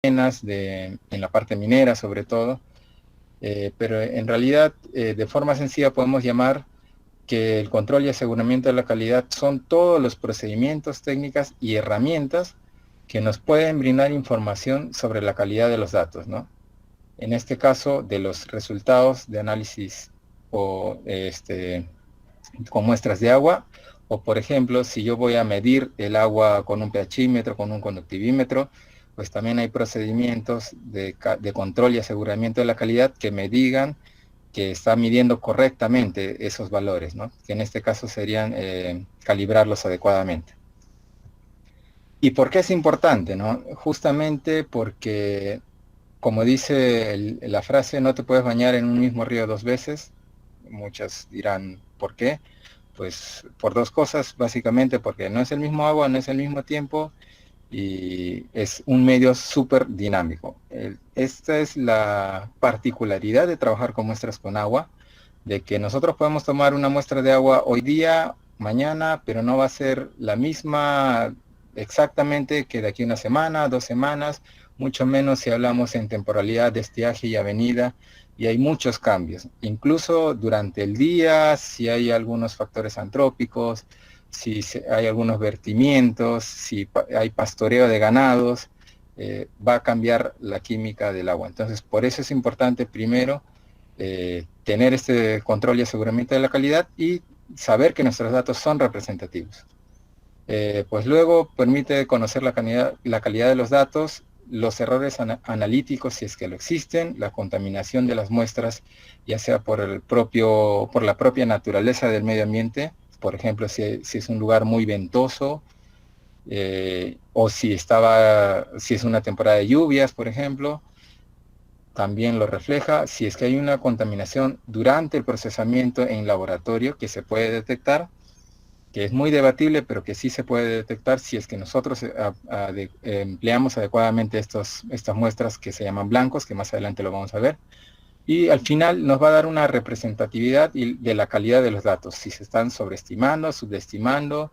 en la parte minera sobre todo, pero en realidad de forma sencilla podemos llamar que el control y aseguramiento de la calidad son todos los procedimientos, técnicas y herramientas que nos pueden brindar información sobre la calidad de los datos, ¿no? En este caso, de los resultados de análisis o con muestras de agua, o por ejemplo, si yo voy a medir el agua con un pHímetro, con un conductivímetro, pues también hay procedimientos de control y aseguramiento de la calidad que me digan que está midiendo correctamente esos valores, ¿no? Que en este caso serían calibrarlos adecuadamente. ¿Y por qué es importante, no? Justamente porque, como dice la frase, no te puedes bañar en un mismo río dos veces. Muchas dirán, ¿por qué? Pues por dos cosas, básicamente porque no es el mismo agua, no es el mismo tiempo y es un medio súper dinámico. Esta es la particularidad de trabajar con muestras con agua, de que nosotros podemos tomar una muestra de agua hoy día, mañana, pero no va a ser la misma exactamente que de aquí a una semana, 2 semanas, mucho menos si hablamos en temporalidad de estiaje y avenida, y hay muchos cambios. Incluso durante el día, si hay algunos factores antrópicos, si hay algunos vertimientos, si hay pastoreo de ganados, va a cambiar la química del agua. Entonces, por eso es importante primero tener este control y aseguramiento de la calidad y saber que nuestros datos son representativos. Pues luego permite conocer la calidad de los datos, los errores analíticos si es que lo existen, la contaminación de las muestras, ya sea por la propia naturaleza del medio ambiente, por ejemplo, si es un lugar muy ventoso, o si es una temporada de lluvias, por ejemplo, también lo refleja. Si es que hay una contaminación durante el procesamiento en laboratorio que se puede detectar, que es muy debatible, pero que sí se puede detectar si es que nosotros empleamos adecuadamente estas muestras que se llaman blancos, que más adelante lo vamos a ver. Y al final nos va a dar una representatividad de la calidad de los datos, si se están sobreestimando, subestimando,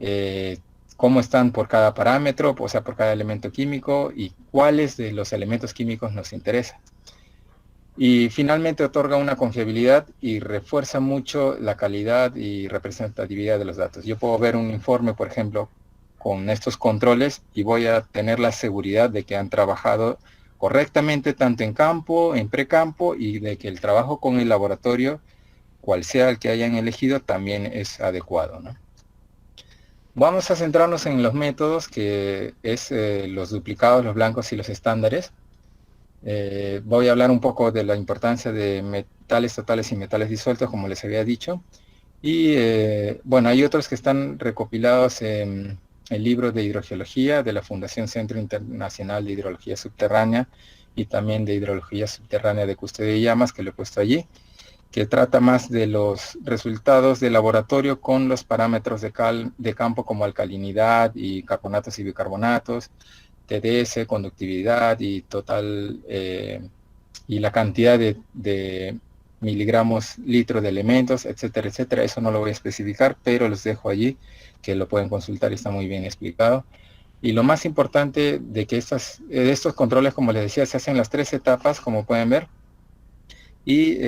eh, cómo están por cada parámetro, o sea, por cada elemento químico y cuáles de los elementos químicos nos interesan. Y finalmente otorga una confiabilidad y refuerza mucho la calidad y representatividad de los datos. Yo puedo ver un informe, por ejemplo, con estos controles y voy a tener la seguridad de que han trabajado correctamente tanto en campo, en precampo y de que el trabajo con el laboratorio, cual sea el que hayan elegido, también es adecuado, ¿no? Vamos a centrarnos en los métodos, que es los duplicados, los blancos y los estándares. Voy a hablar un poco de la importancia de metales totales y metales disueltos, como les había dicho. Y bueno, hay otros que están recopilados en el libro de hidrogeología de la Fundación Centro Internacional de Hidrología Subterránea y también de Hidrología Subterránea de Custodia de Llamas, que lo he puesto allí, que trata más de los resultados de laboratorio con los parámetros de campo como alcalinidad y carbonatos y bicarbonatos, TDS, conductividad y total, y la cantidad de miligramos litro de elementos, etcétera, etcétera. Eso no lo voy a especificar, pero los dejo allí, que lo pueden consultar y está muy bien explicado. Y lo más importante de que estos controles, como les decía, se hacen en las 3 etapas, como pueden ver. Y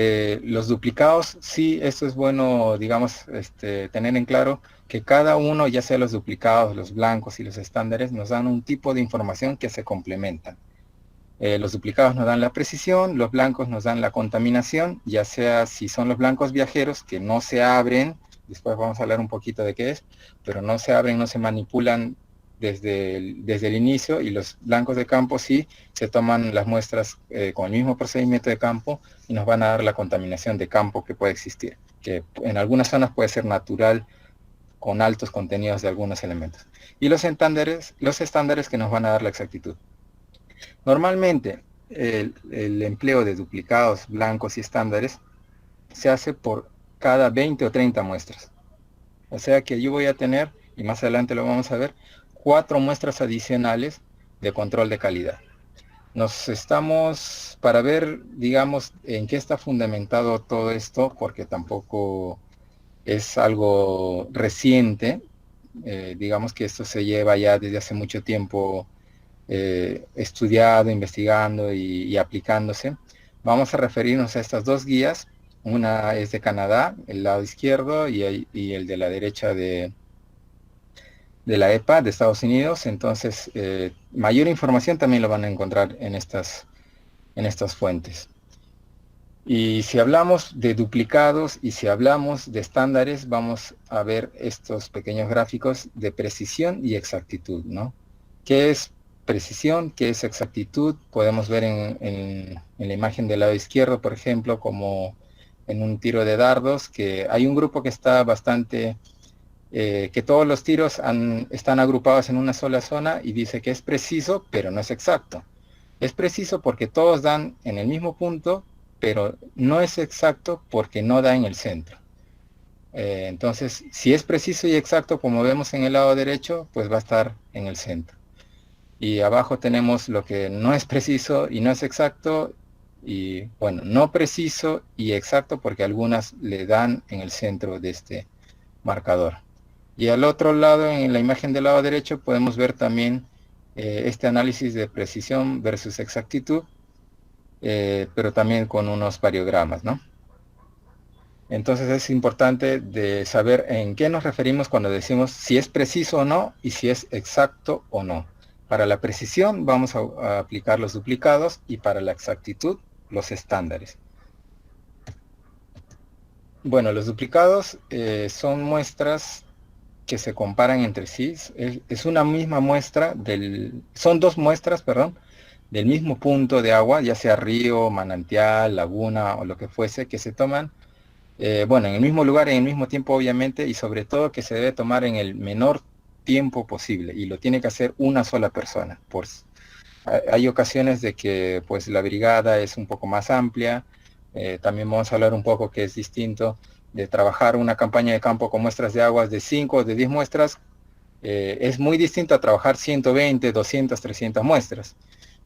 los duplicados, sí, esto es bueno, digamos, tener en claro que cada uno, ya sea los duplicados, los blancos y los estándares, nos dan un tipo de información que se complementan. Los duplicados nos dan la precisión, los blancos nos dan la contaminación, ya sea si son los blancos viajeros que no se abren, después vamos a hablar un poquito de qué es, pero no se abren, no se manipulan desde el inicio, y los blancos de campo sí se toman las muestras con el mismo procedimiento de campo y nos van a dar la contaminación de campo que puede existir, que en algunas zonas puede ser natural con altos contenidos de algunos elementos. Y los estándares que nos van a dar la exactitud. Normalmente, el empleo de duplicados blancos y estándares se hace por cada 20 o 30 muestras. O sea que yo voy a tener, y más adelante lo vamos a ver, 4 muestras adicionales de control de calidad. Para ver, digamos, en qué está fundamentado todo esto, porque tampoco es algo reciente, digamos que esto se lleva ya desde hace mucho tiempo estudiado, investigando y aplicándose. Vamos a referirnos a estas dos guías. Una es de Canadá, el lado izquierdo, y el de la derecha de la EPA de Estados Unidos. Entonces, mayor información también lo van a encontrar en estas fuentes. Y si hablamos de duplicados y si hablamos de estándares, vamos a ver estos pequeños gráficos de precisión y exactitud, ¿no? ¿Qué es precisión? ¿Qué es exactitud? Podemos ver en la imagen del lado izquierdo, por ejemplo, como en un tiro de dardos, que hay un grupo que está bastante, que todos los tiros están agrupados en una sola zona y dice que es preciso, pero no es exacto. Es preciso porque todos dan en el mismo punto, pero no es exacto porque no da en el centro. Entonces, si es preciso y exacto, como vemos en el lado derecho, pues va a estar en el centro. Y abajo tenemos lo que no es preciso y no es exacto, y bueno, no preciso y exacto porque algunas le dan en el centro de este marcador. Y al otro lado, en la imagen del lado derecho, podemos ver también este análisis de precisión versus exactitud, pero también con unos variogramas, ¿no? Entonces es importante de saber en qué nos referimos cuando decimos si es preciso o no y si es exacto o no. Para la precisión vamos a aplicar los duplicados y para la exactitud los estándares. Bueno, los duplicados son muestras que se comparan entre sí. Es una misma muestra, son dos muestras, perdón, del mismo punto de agua, ya sea río, manantial, laguna o lo que fuese, que se toman, bueno, en el mismo lugar, en el mismo tiempo obviamente, y sobre todo que se debe tomar en el menor tiempo posible, y lo tiene que hacer una sola persona. Hay ocasiones de que pues la brigada es un poco más amplia. También vamos a hablar un poco que es distinto de trabajar una campaña de campo con muestras de aguas de 5 o de 10 muestras. Es muy distinto a trabajar 120, 200, 300 muestras.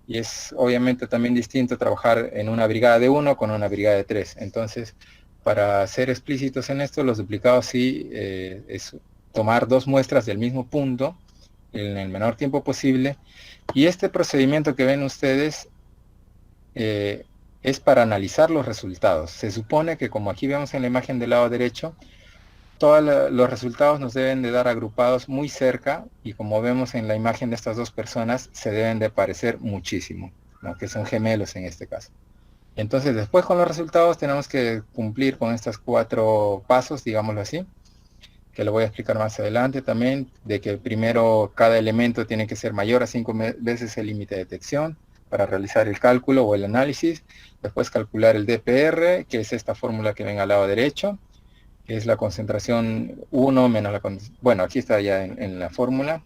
Y es obviamente también distinto trabajar en una brigada de 1 con una brigada de 3. Entonces, para ser explícitos en esto, los duplicados sí es tomar dos muestras del mismo punto en el menor tiempo posible. Y este procedimiento que ven ustedes es para analizar los resultados. Se supone que, como aquí vemos en la imagen del lado derecho, todos los resultados nos deben de dar agrupados muy cerca, y como vemos en la imagen de estas dos personas, se deben de parecer muchísimo, ¿no? Que son gemelos en este caso. Entonces, después con los resultados tenemos que cumplir con estos 4 pasos, digámoslo así, que lo voy a explicar más adelante también, de que primero cada elemento tiene que ser mayor a 5 veces el límite de detección para realizar el cálculo o el análisis. Después calcular el DPR, que es esta fórmula que ven al lado derecho, que es la concentración 1 menos bueno, aquí está ya en la fórmula,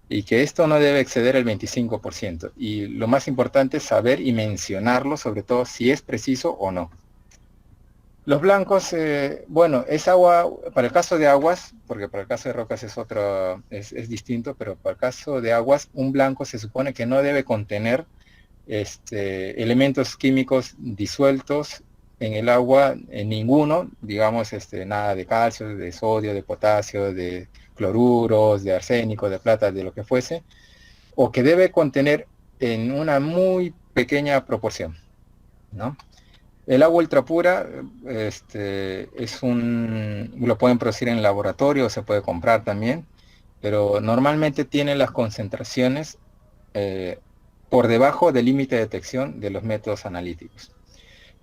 y que esto no debe exceder el 25%. Y lo más importante es saber y mencionarlo, sobre todo si es preciso o no. Los blancos, bueno, es agua, para el caso de aguas, porque para el caso de rocas es distinto, pero para el caso de aguas, un blanco se supone que no debe contener elementos químicos disueltos en el agua, en ninguno, digamos, nada de calcio, de sodio, de potasio, de cloruros, de arsénico, de plata, de lo que fuese, o que debe contener en una muy pequeña proporción, ¿no? El agua ultrapura lo pueden producir en laboratorio, se puede comprar también, pero normalmente tiene las concentraciones por debajo del límite de detección de los métodos analíticos.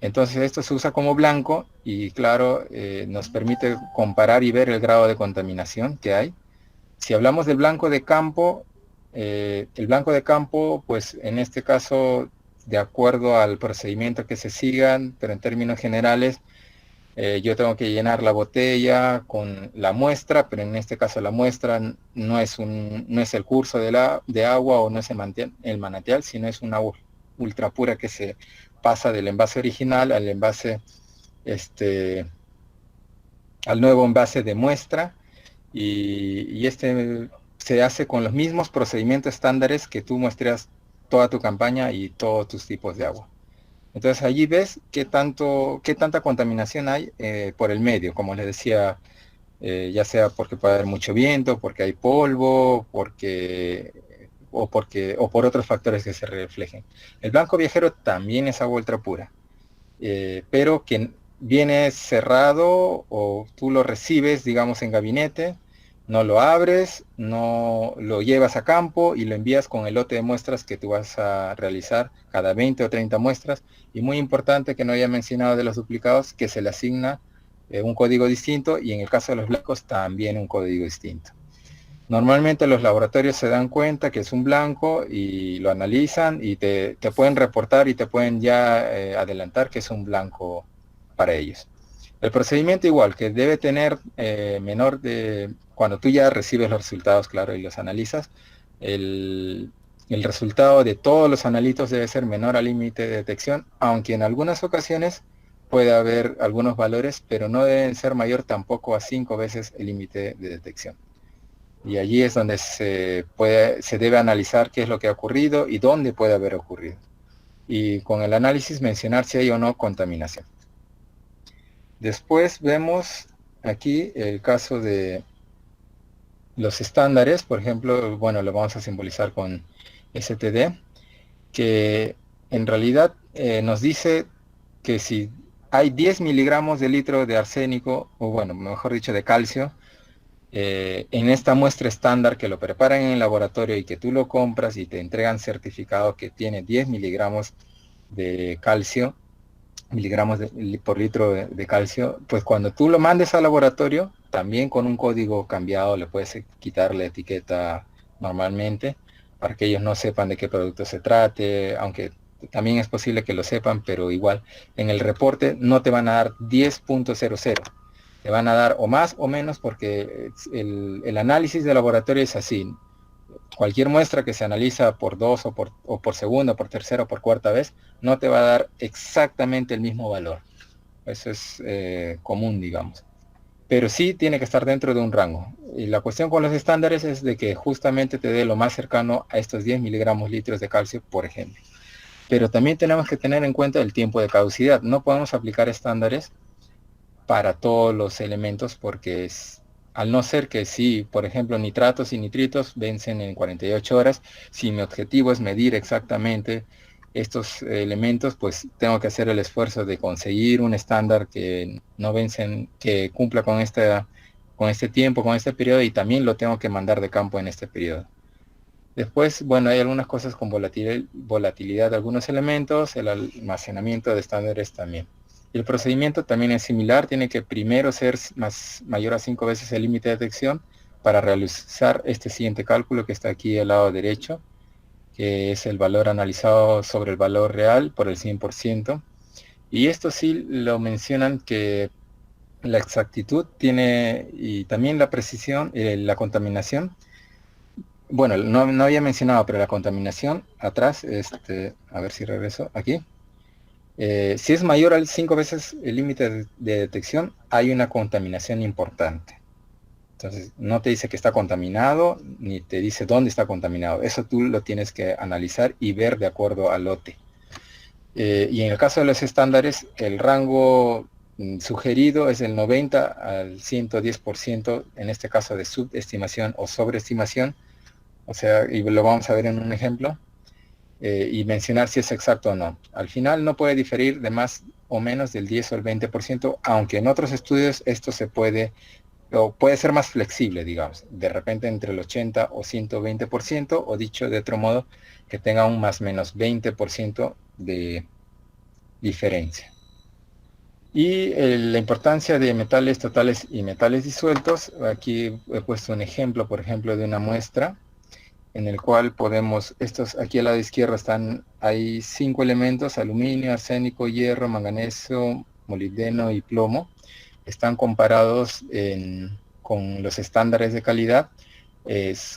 Entonces esto se usa como blanco y claro, nos permite comparar y ver el grado de contaminación que hay. Si hablamos del blanco de campo, el blanco de campo, pues en este caso, de acuerdo al procedimiento que se sigan, pero en términos generales, yo tengo que llenar la botella con la muestra, pero en este caso la muestra no es el curso de agua o no es el manantial, sino es una agua ultra pura que se pasa del envase original al envase, al nuevo envase de muestra, y se hace con los mismos procedimientos estándares que tú muestras toda tu campaña y todos tus tipos de agua. Entonces allí ves qué tanta contaminación hay por el medio, como les decía, ya sea porque puede haber mucho viento, porque hay polvo, porque o por otros factores que se reflejen. El blanco viajero también es agua ultra pura, pero que viene cerrado o tú lo recibes, digamos, en gabinete, no lo abres, no lo llevas a campo y lo envías con el lote de muestras que tú vas a realizar cada 20 o 30 muestras. Y muy importante que no haya mencionado de los duplicados, que se le asigna un código distinto y en el caso de los blancos también un código distinto. Normalmente los laboratorios se dan cuenta que es un blanco y lo analizan y te pueden reportar y te pueden ya adelantar que es un blanco para ellos. El procedimiento igual, que debe tener menor de, cuando tú ya recibes los resultados, claro, y los analizas, el resultado de todos los analitos debe ser menor al límite de detección, aunque en algunas ocasiones puede haber algunos valores, pero no deben ser mayor tampoco a 5 veces el límite de detección. Y allí es donde se debe analizar qué es lo que ha ocurrido y dónde puede haber ocurrido. Y con el análisis mencionar si hay o no contaminación. Después vemos aquí el caso de los estándares, por ejemplo, bueno, lo vamos a simbolizar con STD, que en realidad nos dice que si hay 10 miligramos de litro de arsénico, o bueno, mejor dicho, de calcio, en esta muestra estándar que lo preparan en el laboratorio y que tú lo compras y te entregan certificado que tiene 10 miligramos de calcio, por litro de calcio, pues cuando tú lo mandes al laboratorio, también con un código cambiado le puedes quitar la etiqueta normalmente para que ellos no sepan de qué producto se trate, aunque también es posible que lo sepan, pero igual en el reporte no te van a dar 10.00, te van a dar o más o menos porque el análisis de laboratorio es así. Cualquier muestra que se analiza por dos o por segunda, por tercera o por cuarta vez, no te va a dar exactamente el mismo valor. Eso es común, digamos. Pero sí tiene que estar dentro de un rango. Y la cuestión con los estándares es de que justamente te dé lo más cercano a estos 10 miligramos litros de calcio, por ejemplo. Pero también tenemos que tener en cuenta el tiempo de caducidad. No podemos aplicar estándares para todos los elementos porque al no ser que sí, por ejemplo, nitratos y nitritos vencen en 48 horas, si mi objetivo es medir exactamente estos elementos, pues tengo que hacer el esfuerzo de conseguir un estándar que no vencen, que cumpla con este tiempo, con este periodo, y también lo tengo que mandar de campo en este periodo. Después, bueno, hay algunas cosas con volatilidad de algunos elementos, el almacenamiento de estándares también. El procedimiento también es similar, tiene que primero ser mayor a 5 veces el límite de detección para realizar este siguiente cálculo que está aquí al lado derecho, que es el valor analizado sobre el valor real por el 100%. Y esto sí lo mencionan que la exactitud tiene, y también la precisión, la contaminación. Bueno, no había mencionado, pero la contaminación atrás, a ver si regreso aquí. Si es mayor al 5 veces el límite de detección, hay una contaminación importante. Entonces, no te dice que está contaminado, ni te dice dónde está contaminado. Eso tú lo tienes que analizar y ver de acuerdo al lote. Y en el caso de los estándares, el rango sugerido es del 90 al 110%, en este caso de subestimación o sobreestimación. O sea, y lo vamos a ver en un ejemplo. Y mencionar si es exacto o no. Al final no puede diferir de más o menos del 10 o el 20%, aunque en otros estudios esto se puede, o puede ser más flexible, digamos, de repente entre el 80 o 120%, o dicho de otro modo, que tenga un más o menos 20% de diferencia. Y la importancia de metales totales y metales disueltos, aquí he puesto un ejemplo, por ejemplo, de una muestra en el cual podemos, aquí al lado izquierdo hay 5 elementos: aluminio, arsénico, hierro, manganeso, molibdeno y plomo. Están comparados con los estándares de calidad.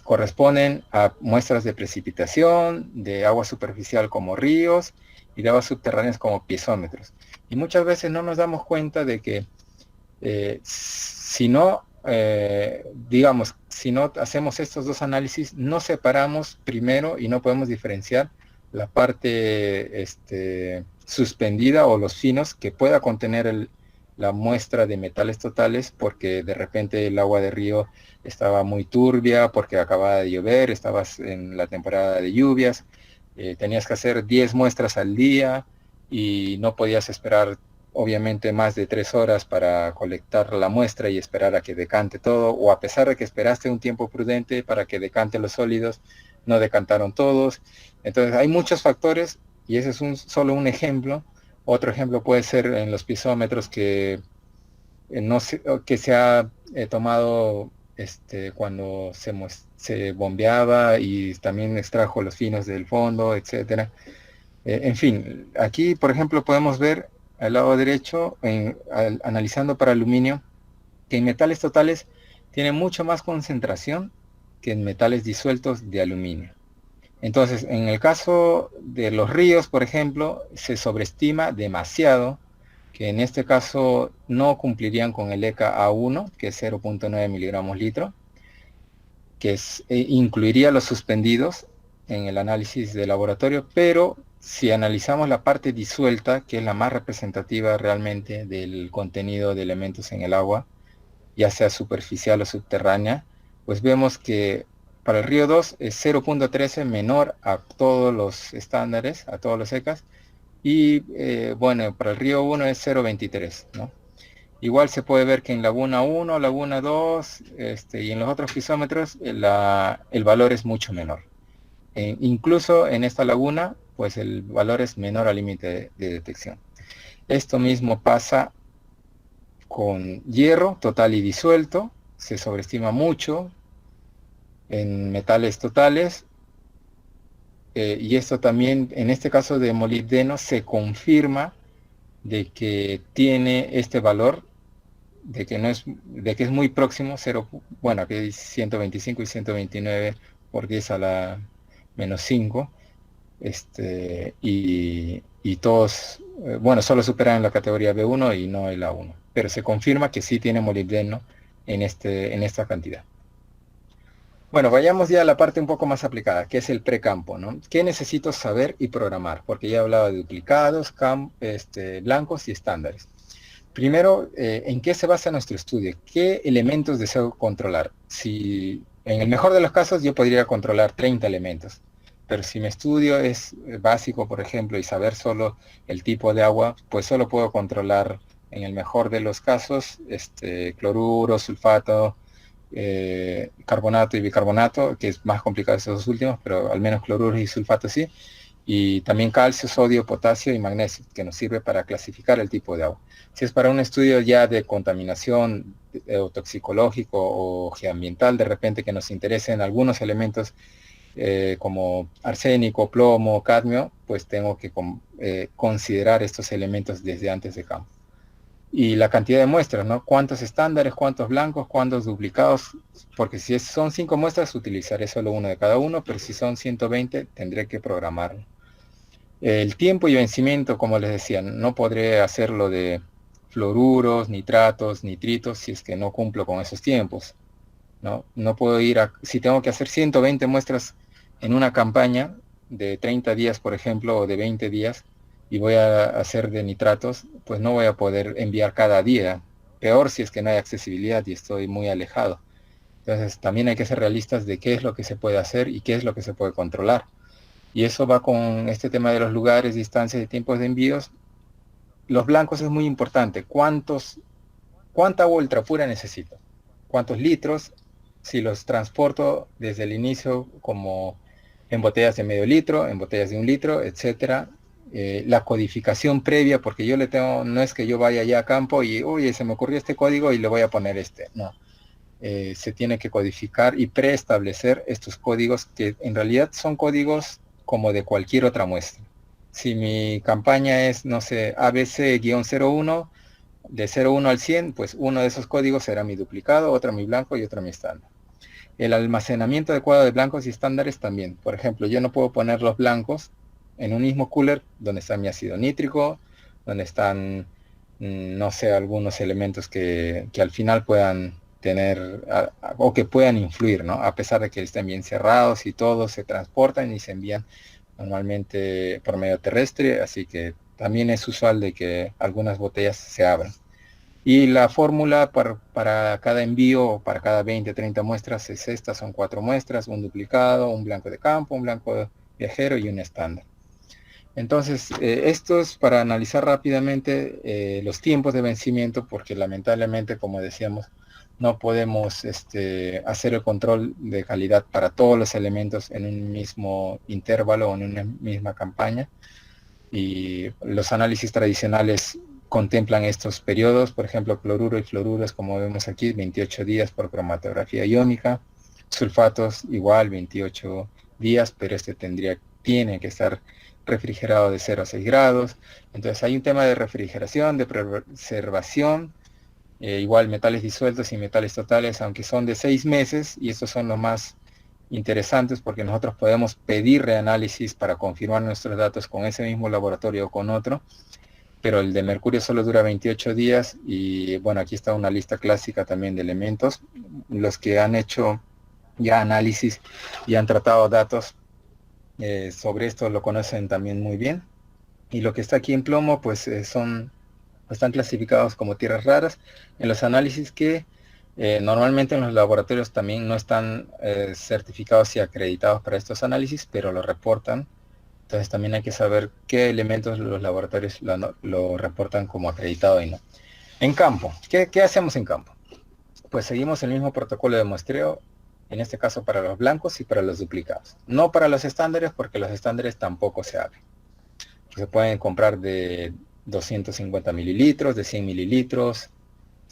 Corresponden a muestras de precipitación, de agua superficial como ríos y de aguas subterráneas como piezómetros. Y muchas veces no nos damos cuenta de que si no, digamos, si no hacemos estos dos análisis, no separamos primero y no podemos diferenciar la parte suspendida o los finos que pueda contener la muestra de metales totales porque de repente el agua de río estaba muy turbia, porque acababa de llover, estabas en la temporada de lluvias, tenías que hacer 10 muestras al día y no podías esperar obviamente más de 3 horas para colectar la muestra y esperar a que decante todo, o a pesar de que esperaste un tiempo prudente para que decante los sólidos, no decantaron todos. Entonces hay muchos factores y ese es solo un ejemplo. Otro ejemplo puede ser en los pisómetros que, no se, que se ha tomado cuando se bombeaba y también extrajo los finos del fondo, etcétera. En fin, aquí por ejemplo podemos ver al lado derecho, analizando para aluminio, que en metales totales tiene mucho más concentración que en metales disueltos de aluminio. Entonces, en el caso de los ríos, por ejemplo, se sobreestima demasiado, que en este caso no cumplirían con el ECA A1, que es 0.9 miligramos litro, que incluiría los suspendidos en el análisis de laboratorio, pero si analizamos la parte disuelta, que es la más representativa realmente del contenido de elementos en el agua, ya sea superficial o subterránea, pues vemos que para el río 2 es 0.13 menor a todos los estándares, a todos los ECAs, y bueno, para el río 1 es 0.23, ¿no? Igual se puede ver que en Laguna 1, Laguna 2, y en los otros pisómetros el valor es mucho menor. Incluso en esta laguna, pues el valor es menor al límite de detección. Esto mismo pasa con hierro total y disuelto, se sobreestima mucho en metales totales, y esto también, en este caso de molibdeno, se confirma de que tiene este valor, de que es muy próximo, 0, bueno, aquí es 125 y 129 por 10 a la menos 5, y todos, bueno, solo superan la categoría B1 y no el A1, pero se confirma que sí tiene molibdeno en esta cantidad. Bueno, vayamos ya a la parte un poco más aplicada, que es el precampo, ¿no? ¿Qué necesito saber y programar? Porque ya he hablado de duplicados, blancos y estándares. Primero, ¿en qué se basa nuestro estudio? ¿Qué elementos deseo controlar? Si en el mejor de los casos yo podría controlar 30 elementos, pero si mi estudio es básico, por ejemplo, y saber solo el tipo de agua, pues solo puedo controlar, en el mejor de los casos, cloruro, sulfato, carbonato y bicarbonato, que es más complicado esos dos últimos, pero al menos cloruro y sulfato sí, y también calcio, sodio, potasio y magnesio, que nos sirve para clasificar el tipo de agua. Si es para un estudio ya de contaminación o toxicológico o geoambiental, de repente que nos interesen algunos elementos como arsénico, plomo, cadmio, pues tengo que considerar estos elementos desde antes de campo. Y la cantidad de muestras, ¿no? ¿Cuántos estándares, cuántos blancos, cuántos duplicados? Porque si son 5 muestras, utilizaré solo uno de cada uno, pero si son 120, tendré que programarlo. El tiempo y vencimiento, como les decía, no podré hacerlo de fluoruros, nitratos, nitritos, si es que no cumplo con esos tiempos, ¿no? No puedo si tengo que hacer 120 muestras en una campaña de 30 días, por ejemplo, o de 20 días, y voy a hacer de nitratos, pues no voy a poder enviar cada día. Peor si es que no hay accesibilidad y estoy muy alejado. Entonces también hay que ser realistas de qué es lo que se puede hacer y qué es lo que se puede controlar. Y eso va con este tema de los lugares, distancias y tiempos de envíos. Los blancos es muy importante. ¿Cuánta agua ultrapura necesito? ¿Cuántos litros? Si los transporto desde el inicio como en botellas de medio litro, en botellas de 1 litro, etcétera. La codificación previa, porque yo no es que yo vaya ya a campo y, oye, se me ocurrió este código y le voy a poner no. Se tiene que codificar y preestablecer estos códigos que en realidad son códigos como de cualquier otra muestra. Si mi campaña es, no sé, ABC-01, de 01 al 100, pues uno de esos códigos será mi duplicado, otro mi blanco y otro mi estándar. El almacenamiento adecuado de blancos y estándares también. Por ejemplo, yo no puedo poner los blancos en un mismo cooler donde está mi ácido nítrico, donde están, no sé, algunos elementos que al final puedan tener o que puedan influir, ¿no? A pesar de que estén bien cerrados y todos se transportan y se envían normalmente por medio terrestre, así que también es usual de que algunas botellas se abran. Y la fórmula para cada envío, o para cada 20, 30 muestras es esta, son 4 muestras, un duplicado, un blanco de campo, un blanco viajero y un estándar. Entonces, esto es para analizar rápidamente los tiempos de vencimiento, porque lamentablemente, como decíamos, no podemos hacer el control de calidad para todos los elementos en un mismo intervalo o en una misma campaña. Y los análisis tradicionales contemplan estos periodos, por ejemplo, cloruro y fluoruros, como vemos aquí, 28 días por cromatografía iónica, sulfatos igual, 28 días, pero tiene que estar refrigerado de 0 a 6 grados. Entonces hay un tema de refrigeración, de preservación, igual metales disueltos y metales totales, aunque son de 6 meses, y estos son los más interesantes porque nosotros podemos pedir reanálisis para confirmar nuestros datos con ese mismo laboratorio o con otro, pero el de mercurio solo dura 28 días y bueno, aquí está una lista clásica también de elementos. Los que han hecho ya análisis y han tratado datos sobre esto lo conocen también muy bien. Y lo que está aquí en plomo pues están clasificados como tierras raras en los análisis que normalmente en los laboratorios también no están certificados y acreditados para estos análisis, pero lo reportan. Entonces también hay que saber qué elementos los laboratorios lo reportan como acreditado y no. En campo, ¿qué hacemos en campo? Pues seguimos el mismo protocolo de muestreo, en este caso para los blancos y para los duplicados. No para los estándares, porque los estándares tampoco se abren. Se pueden comprar de 250 mililitros, de 100 mililitros,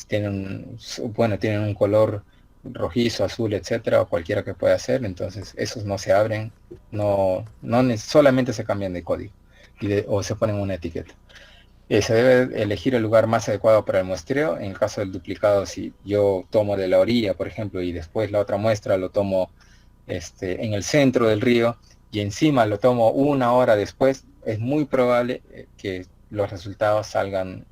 tienen un color rojizo, azul, etcétera, o cualquiera que pueda ser, entonces esos no se abren, solamente se cambian de código o se ponen una etiqueta. Se debe elegir el lugar más adecuado para el muestreo. En el caso del duplicado, si yo tomo de la orilla, por ejemplo, y después la otra muestra lo tomo en el centro del río y encima lo tomo una hora después, es muy probable que los resultados salgan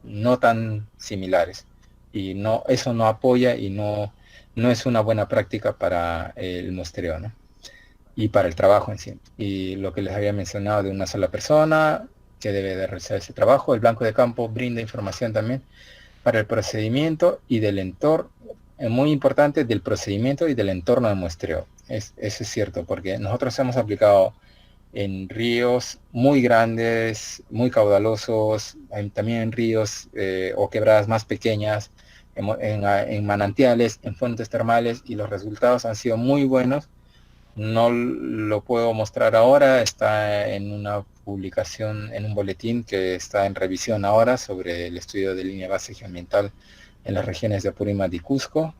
no tan similares. Y eso no apoya y no es una buena práctica para el muestreo, ¿no? Y para el trabajo en sí. Y lo que les había mencionado de una sola persona que debe de realizar ese trabajo, el blanco de campo brinda información también para el procedimiento y del entorno, es muy importante del procedimiento y del entorno de muestreo. Eso es cierto, porque nosotros hemos aplicado en ríos muy grandes, muy caudalosos, también en ríos o quebradas más pequeñas, en manantiales, en fuentes termales, y los resultados han sido muy buenos. No lo puedo mostrar ahora, está en una publicación, en un boletín que está en revisión ahora sobre el estudio de línea base geoambiental en las regiones de Apurímac y Cusco,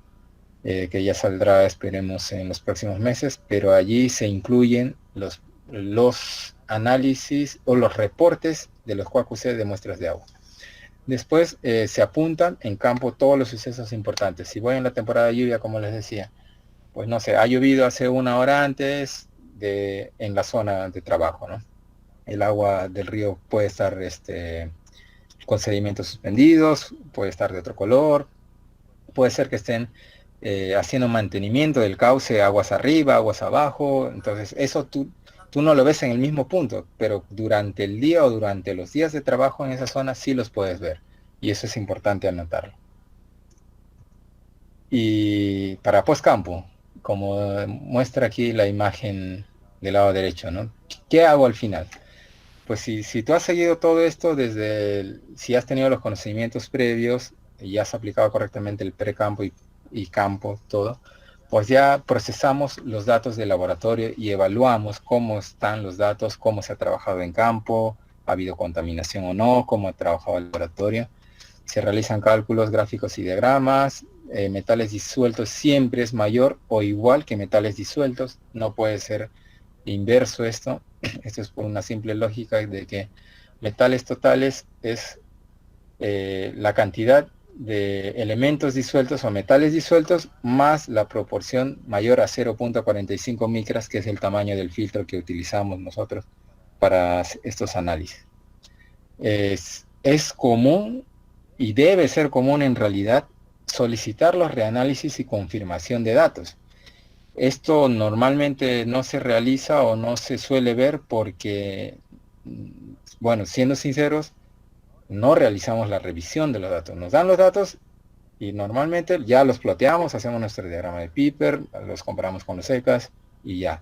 que ya saldrá, esperemos, en los próximos meses, pero allí se incluyen los análisis o los reportes de los QAQC de muestras de agua. Después se apuntan en campo todos los sucesos importantes. Si voy en la temporada de lluvia, como les decía, pues no sé, ha llovido hace una hora antes en la zona de trabajo, ¿no? El agua del río puede estar con sedimentos suspendidos, puede estar de otro color, puede ser que estén haciendo mantenimiento del cauce, aguas arriba, aguas abajo, entonces eso tú no lo ves en el mismo punto, pero durante el día o durante los días de trabajo en esa zona sí los puedes ver, y eso es importante anotarlo. Y para postcampo, como muestra aquí la imagen del lado derecho, ¿no? ¿Qué hago al final? Pues si tú has seguido todo esto si has tenido los conocimientos previos y has aplicado correctamente el precampo y campo, todo, pues ya procesamos los datos del laboratorio y evaluamos cómo están los datos, cómo se ha trabajado en campo, ha habido contaminación o no, cómo ha trabajado el laboratorio. Se realizan cálculos, gráficos y diagramas. Metales disueltos siempre es mayor o igual que metales disueltos. No puede ser inverso esto. Esto es por una simple lógica de que metales totales es la cantidad de elementos disueltos o metales disueltos más la proporción mayor a 0.45 micras, que es el tamaño del filtro que utilizamos nosotros para estos análisis. Es común y debe ser común en realidad solicitar los reanálisis y confirmación de datos. Esto normalmente no se realiza o no se suele ver porque, bueno, siendo sinceros, no realizamos la revisión de los datos. Nos dan los datos y normalmente ya los ploteamos, hacemos nuestro diagrama de Piper, los comparamos con los ECAs y ya.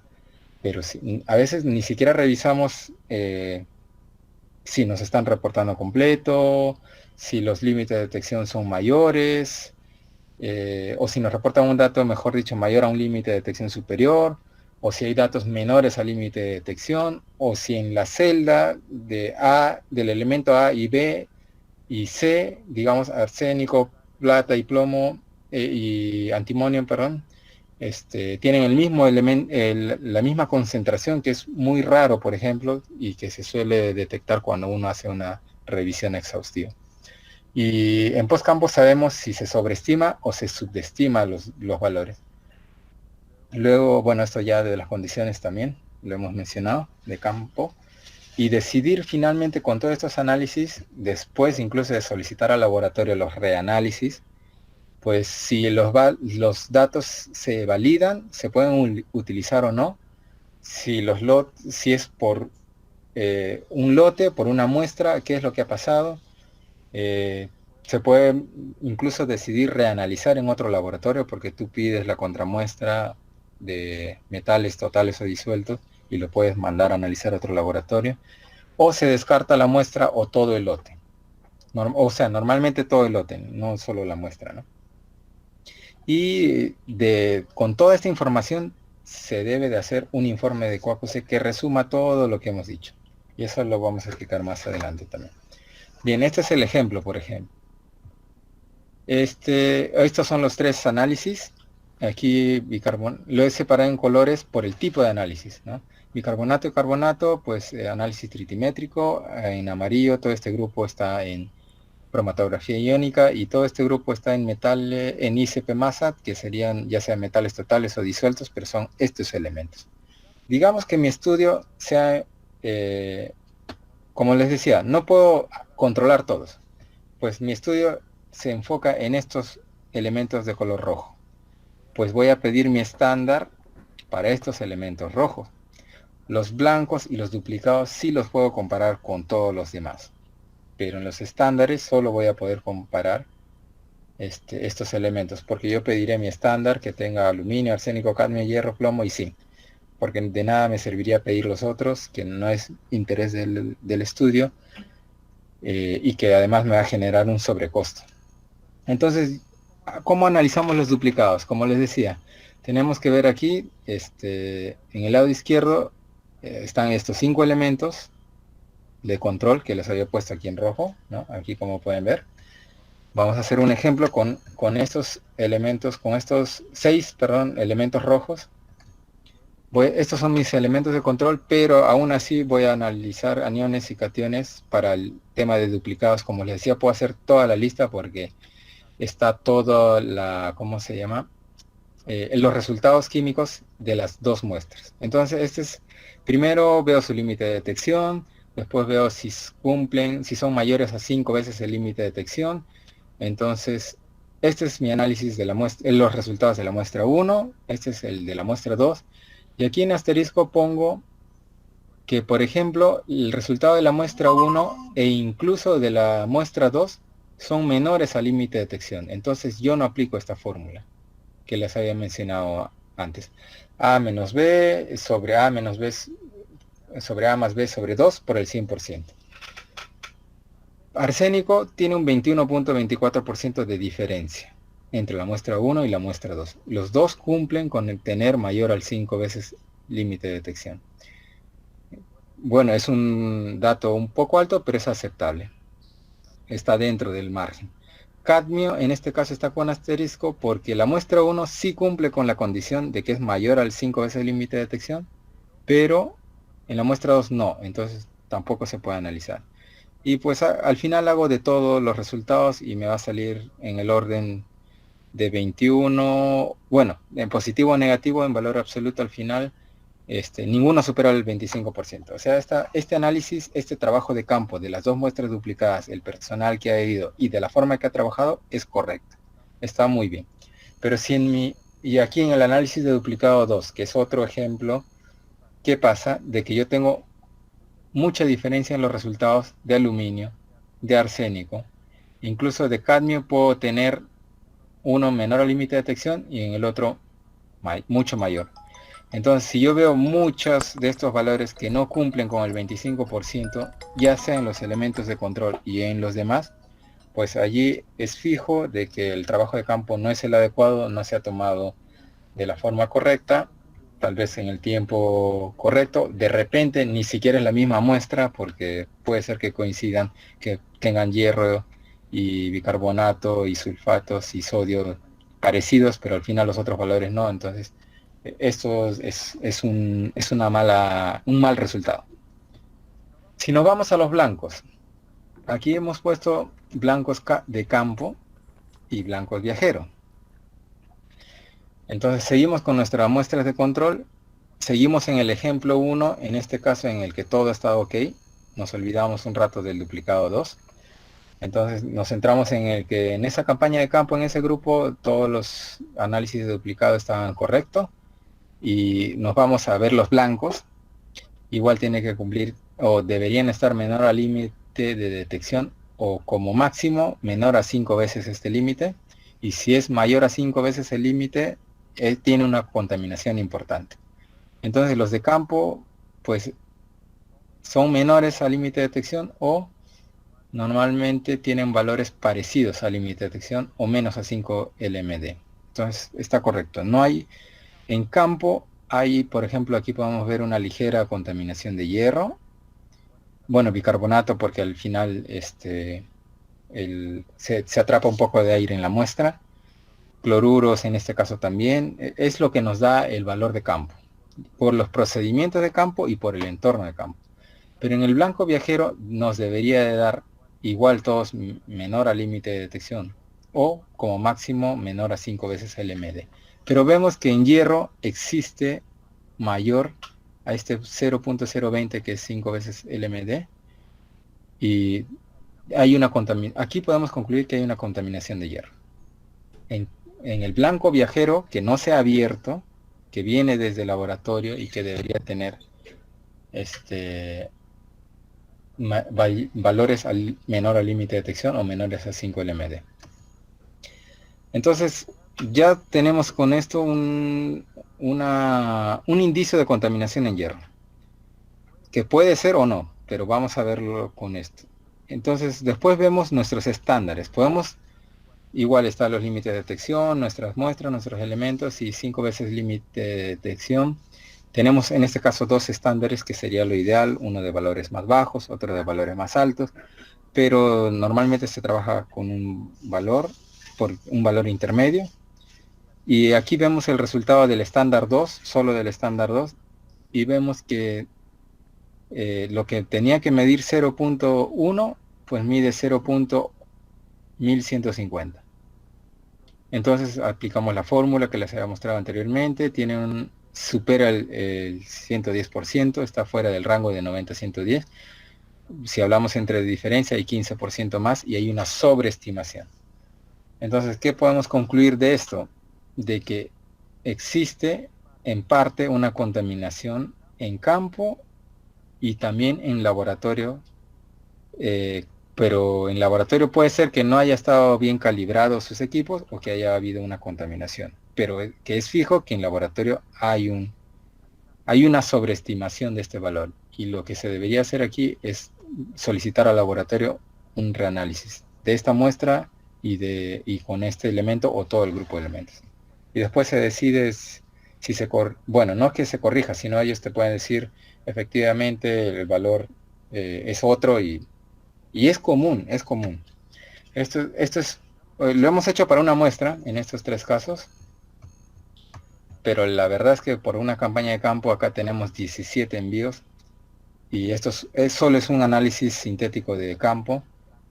Pero a veces ni siquiera revisamos si nos están reportando completo, si los límites de detección son mayores, o si nos reportan un dato, mejor dicho, mayor a un límite de detección superior, o si hay datos menores al límite de detección, o si en la celda de A, del elemento A y B y C, digamos arsénico, plata y plomo, y antimonio, perdón, tienen el mismo elemento, la misma concentración, que es muy raro, por ejemplo, y que se suele detectar cuando uno hace una revisión exhaustiva. Y en postcampo sabemos si se sobreestima o se subestima los valores. Luego, bueno, esto ya de las condiciones también, lo hemos mencionado, de campo. Y decidir finalmente con todos estos análisis, después incluso de solicitar al laboratorio los reanálisis, pues si los datos se validan, se pueden utilizar o no. Si es por un lote, por una muestra, qué es lo que ha pasado. Se puede incluso decidir reanalizar en otro laboratorio porque tú pides la contramuestra de metales totales o disueltos y lo puedes mandar a analizar a otro laboratorio. O se descarta la muestra o todo el lote. O sea, normalmente todo el lote, no solo la muestra, ¿no? Y con toda esta información se debe de hacer un informe de QAQC que resuma todo lo que hemos dicho. Y eso lo vamos a explicar más adelante también. Bien, este es el ejemplo, por ejemplo. Estos son los tres análisis. Aquí lo he separado en colores por el tipo de análisis, ¿no? Bicarbonato y carbonato, pues análisis tritimétrico. En amarillo todo este grupo está en cromatografía iónica y todo este grupo está en en ICP masa, que serían ya sea metales totales o disueltos, pero son estos elementos. Digamos que mi estudio sea, como les decía, no puedo controlar todos. Pues mi estudio se enfoca en estos elementos de color rojo. Pues voy a pedir mi estándar para estos elementos rojos. Los blancos y los duplicados sí los puedo comparar con todos los demás. Pero en los estándares solo voy a poder comparar estos elementos, porque yo pediré mi estándar que tenga aluminio, arsénico, cadmio, hierro, plomo y zinc. Porque de nada me serviría pedir los otros, que no es interés del estudio, y que además me va a generar un sobrecosto. Entonces, ¿cómo analizamos los duplicados? Como les decía, tenemos que ver aquí, en el lado izquierdo, están estos 5 elementos de control que les había puesto aquí en rojo, ¿no? Aquí como pueden ver. Vamos a hacer un ejemplo con estos elementos, con estos 6, perdón, elementos rojos. Estos son mis elementos de control, pero aún así voy a analizar aniones y cationes para el tema de duplicados. Como les decía, puedo hacer toda la lista porque está toda ¿cómo se llama? Los resultados químicos de las dos muestras. Entonces, primero veo su límite de detección, después veo si cumplen, si son mayores a 5 veces el límite de detección. Entonces, este es mi análisis de la muestra, los resultados de la muestra 1, este es el de la muestra 2, y aquí en asterisco pongo que, por ejemplo, el resultado de la muestra 1 e incluso de la muestra 2 son menores al límite de detección. Entonces yo no aplico esta fórmula que les había mencionado antes. A menos B sobre A menos B sobre A más B sobre 2 por el 100%. Arsénico tiene un 21.24% de diferencia entre la muestra 1 y la muestra 2. Los dos cumplen con el tener mayor al 5 veces límite de detección. Bueno, es un dato un poco alto, pero es aceptable. Está dentro del margen. Cadmio en este caso está con asterisco porque la muestra 1 sí cumple con la condición de que es mayor al 5 veces el límite de detección, pero en la muestra 2 no, entonces tampoco se puede analizar. Y pues al final hago de todos los resultados y me va a salir en el orden de 21, bueno, en positivo o negativo, en valor absoluto al final, ninguno supera el 25%. O sea, este análisis, este trabajo de campo de las dos muestras duplicadas, el personal que ha ido y de la forma que ha trabajado es correcto. Está muy bien. Pero si y aquí en el análisis de duplicado 2, que es otro ejemplo, ¿qué pasa? De que yo tengo mucha diferencia en los resultados de aluminio, de arsénico. Incluso de cadmio puedo tener uno menor al límite de detección y en el otro mucho mayor. Entonces, si yo veo muchos de estos valores que no cumplen con el 25%, ya sea en los elementos de control y en los demás, pues allí es fijo de que el trabajo de campo no es el adecuado, no se ha tomado de la forma correcta, tal vez en el tiempo correcto, de repente ni siquiera es la misma muestra, porque puede ser que coincidan, que tengan hierro y bicarbonato y sulfatos y sodio parecidos, pero al final los otros valores no. Entonces esto un mal resultado. Si nos vamos a los blancos, aquí hemos puesto blancos de campo y blancos viajero. Entonces seguimos con nuestras muestras de control, seguimos en el ejemplo 1, en este caso en el que todo está ok, nos olvidamos un rato del duplicado 2. Entonces nos centramos en el que en esa campaña de campo, en ese grupo, todos los análisis de duplicado estaban correctos y nos vamos a ver los blancos. Igual tiene que cumplir o deberían estar menor al límite de detección o como máximo menor a 5 veces este límite, y si es mayor a 5 veces el límite, tiene una contaminación importante. Entonces los de campo pues son menores al límite de detección o normalmente tienen valores parecidos al límite de detección o menos a 5 LMD. Entonces está correcto. No hay en campo, hay, por ejemplo, aquí podemos ver una ligera contaminación de hierro. Bueno, bicarbonato porque al final se atrapa un poco de aire en la muestra. Cloruros en este caso también. Es lo que nos da el valor de campo. Por los procedimientos de campo y por el entorno de campo. Pero en el blanco viajero nos debería de dar igual todos menor al límite de detección o como máximo menor a 5 veces el MD. Pero vemos que en hierro existe mayor a este 0.020 que es 5 veces el MD y hay una contaminación. Aquí podemos concluir que hay una contaminación de hierro. En el blanco viajero que no se ha abierto, que viene desde el laboratorio y que debería tener valores menor al límite de detección o menores a 5 LMD. Entonces ya tenemos con esto un indicio de contaminación en hierro, que puede ser o no, pero vamos a verlo con esto. Entonces después vemos nuestros estándares. Podemos, igual están los límites de detección, nuestras muestras, nuestros elementos y 5 veces límite de detección. Tenemos en este caso dos estándares que sería lo ideal, uno de valores más bajos, otro de valores más altos, pero normalmente se trabaja con un valor intermedio. Y aquí vemos el resultado del estándar 2, solo del estándar 2, y vemos que lo que tenía que medir 0.1, pues mide 0.1150. Entonces aplicamos la fórmula que les había mostrado anteriormente, supera el 110%, está fuera del rango de 90 a 110. Si hablamos entre diferencia hay 15% más y hay una sobreestimación. Entonces, ¿qué podemos concluir de esto? De que existe en parte una contaminación en campo y también en laboratorio, pero en laboratorio puede ser que no haya estado bien calibrados sus equipos o que haya habido una contaminación, pero que es fijo que en laboratorio hay una sobreestimación de este valor y lo que se debería hacer aquí es solicitar al laboratorio un reanálisis de esta muestra y con este elemento o todo el grupo de elementos. Y después se decide si bueno, no que se corrija, sino ellos te pueden decir efectivamente el valor es otro y es común, es común. Esto lo hemos hecho para una muestra en estos tres casos, pero la verdad es que por una campaña de campo acá tenemos 17 envíos y solo es un análisis sintético de campo,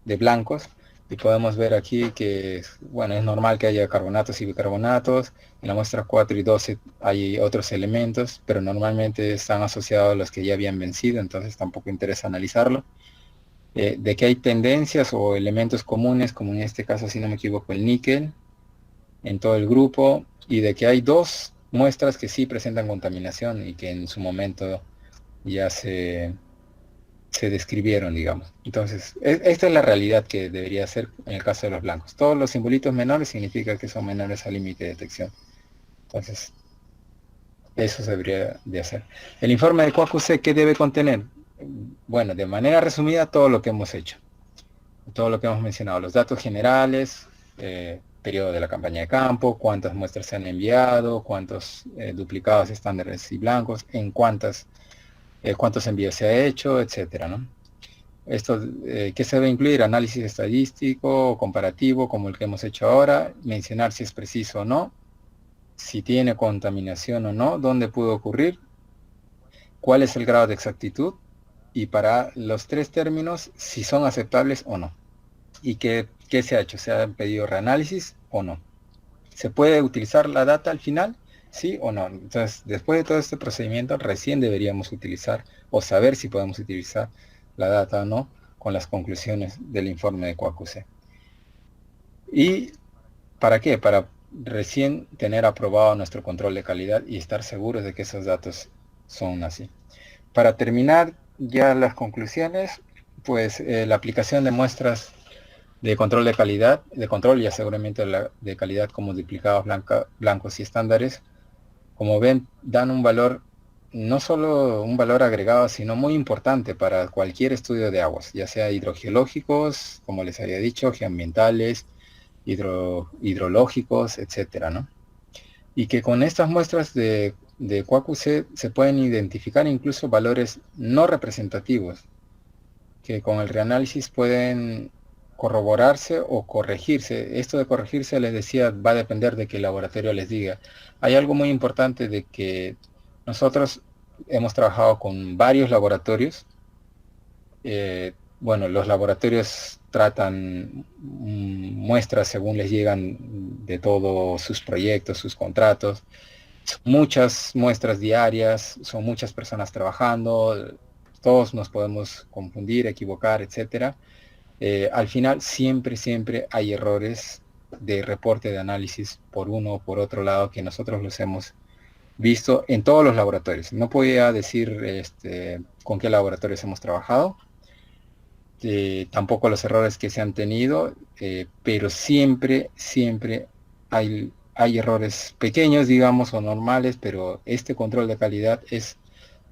de blancos, y podemos ver aquí que, bueno, es normal que haya carbonatos y bicarbonatos, en la muestra 4 y 12 hay otros elementos, pero normalmente están asociados a los que ya habían vencido, entonces tampoco interesa analizarlo. De que hay tendencias o elementos comunes, como en este caso, si no me equivoco, el níquel, en todo el grupo, y de que hay dos muestras que sí presentan contaminación y que en su momento ya se se describieron, digamos. Entonces, esta es la realidad que debería ser en el caso de los blancos. Todos los simbolitos menores significa que son menores al límite de detección. Entonces, eso se debería de hacer. El informe de QAQC, ¿qué debe contener? Bueno, de manera resumida, todo lo que hemos hecho. Todo lo que hemos mencionado. Los datos generales, periodo de la campaña de campo, cuántas muestras se han enviado, cuántos duplicados estándares y blancos, en cuántos envíos se ha hecho, etcétera, ¿no? Esto, ¿qué se debe incluir? Análisis estadístico, comparativo, como el que hemos hecho ahora, mencionar si es preciso o no, si tiene contaminación o no, dónde pudo ocurrir, cuál es el grado de exactitud, y para los tres términos, si son aceptables o no. ¿Y qué se ha hecho? ¿Se ha pedido reanálisis o no? ¿Se puede utilizar la data al final? ¿Sí o no? Entonces, después de todo este procedimiento, recién deberíamos utilizar o saber si podemos utilizar la data o no con las conclusiones del informe de QAQC. ¿Y para qué? Para recién tener aprobado nuestro control de calidad y estar seguros de que esos datos son así. Para terminar ya las conclusiones, pues la aplicación de muestras de control de calidad, de control y aseguramiento de calidad como duplicados blancos y estándares, como ven, dan un valor, no solo un valor agregado, sino muy importante para cualquier estudio de aguas, ya sea hidrogeológicos, como les había dicho, geoambientales, hidrológicos, etcétera, ¿no? Y que con estas muestras de QAQC se pueden identificar incluso valores no representativos, que con el reanálisis pueden corroborarse o corregirse. Esto de corregirse, les decía, va a depender de que el laboratorio les diga. Hay algo muy importante de que nosotros hemos trabajado con varios laboratorios. Bueno, los laboratorios tratan muestras según les llegan de todos sus proyectos, sus contratos. Muchas muestras diarias, son muchas personas trabajando, todos nos podemos confundir, equivocar, etcétera. Al final siempre hay errores de reporte de análisis por uno o por otro lado que nosotros los hemos visto en todos los laboratorios. No podía decir con qué laboratorios hemos trabajado, tampoco los errores que se han tenido, pero siempre hay errores pequeños, digamos, o normales, pero este control de calidad es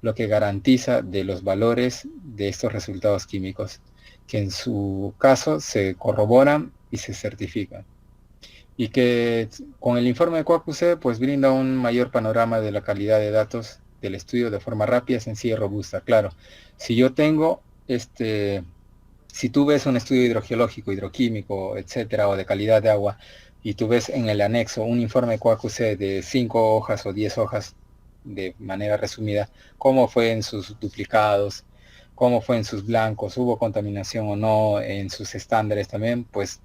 lo que garantiza de los valores de estos resultados químicos, que en su caso se corroboran y se certifican. Y que con el informe de QAQC pues brinda un mayor panorama de la calidad de datos del estudio de forma rápida, sencilla y robusta. Claro, si yo tengo si tú ves un estudio hidrogeológico, hidroquímico, etcétera, o de calidad de agua, y tú ves en el anexo un informe de QAQC de 5 hojas o 10 hojas, de manera resumida, cómo fue en sus duplicados, cómo fue en sus blancos, hubo contaminación o no, en sus estándares también, pues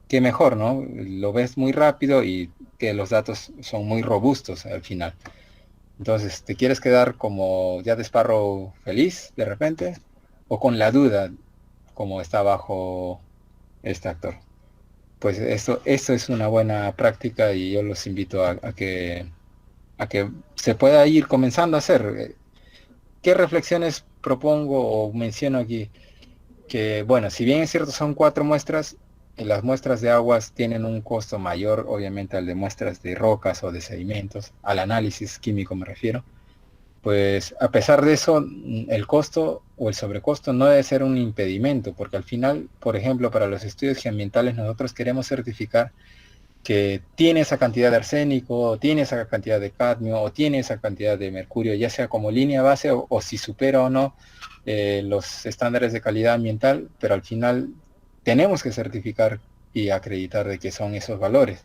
qué mejor, ¿no? Lo ves muy rápido y que los datos son muy robustos al final. Entonces, ¿te quieres quedar como ya de Sparrow feliz de repente? ¿O con la duda como está bajo este actor? Pues esto es una buena práctica y yo los invito a que se pueda ir comenzando a hacer. ¿Qué reflexiones propongo o menciono aquí? Que bueno, si bien es cierto son 4 muestras, las muestras de aguas tienen un costo mayor, obviamente, al de muestras de rocas o de sedimentos, al análisis químico me refiero. Pues a pesar de eso, el costo o el sobrecosto no debe ser un impedimento, porque al final, por ejemplo, para los estudios geoambientales nosotros queremos certificar que tiene esa cantidad de arsénico, o tiene esa cantidad de cadmio, o tiene esa cantidad de mercurio, ya sea como línea base o si supera o no los estándares de calidad ambiental, pero al final tenemos que certificar y acreditar de que son esos valores.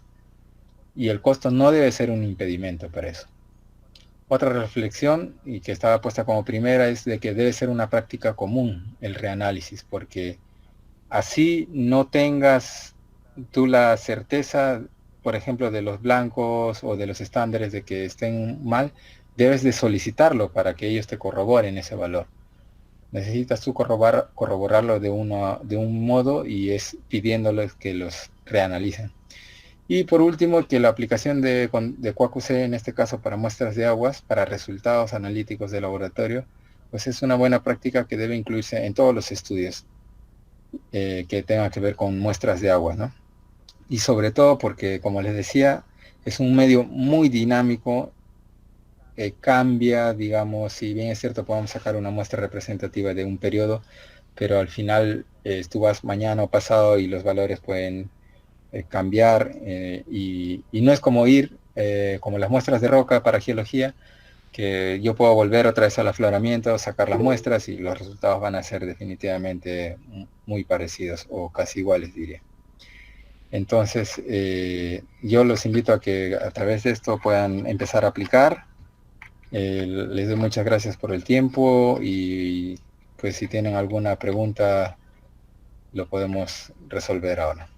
Y el costo no debe ser un impedimento para eso. Otra reflexión, y que estaba puesta como primera, es de que debe ser una práctica común el reanálisis, porque así no tengas tú la certeza, por ejemplo, de los blancos o de los estándares de que estén mal, debes de solicitarlo para que ellos te corroboren ese valor. Necesitas tú corroborarlo de un modo y es pidiéndoles que los reanalicen. Y por último, que la aplicación de QAQC, en este caso para muestras de aguas, para resultados analíticos de laboratorio, pues es una buena práctica que debe incluirse en todos los estudios que tengan que ver con muestras de agua, ¿no? Y sobre todo porque, como les decía, es un medio muy dinámico, cambia, digamos, si bien es cierto, podemos sacar una muestra representativa de un periodo, pero al final tú vas mañana o pasado y los valores pueden cambiar, y no es como ir, como las muestras de roca para geología, que yo puedo volver otra vez al afloramiento, sacar las muestras y los resultados van a ser definitivamente muy parecidos o casi iguales, diría. Entonces, yo los invito a que a través de esto puedan empezar a aplicar. Les doy muchas gracias por el tiempo y pues si tienen alguna pregunta lo podemos resolver ahora.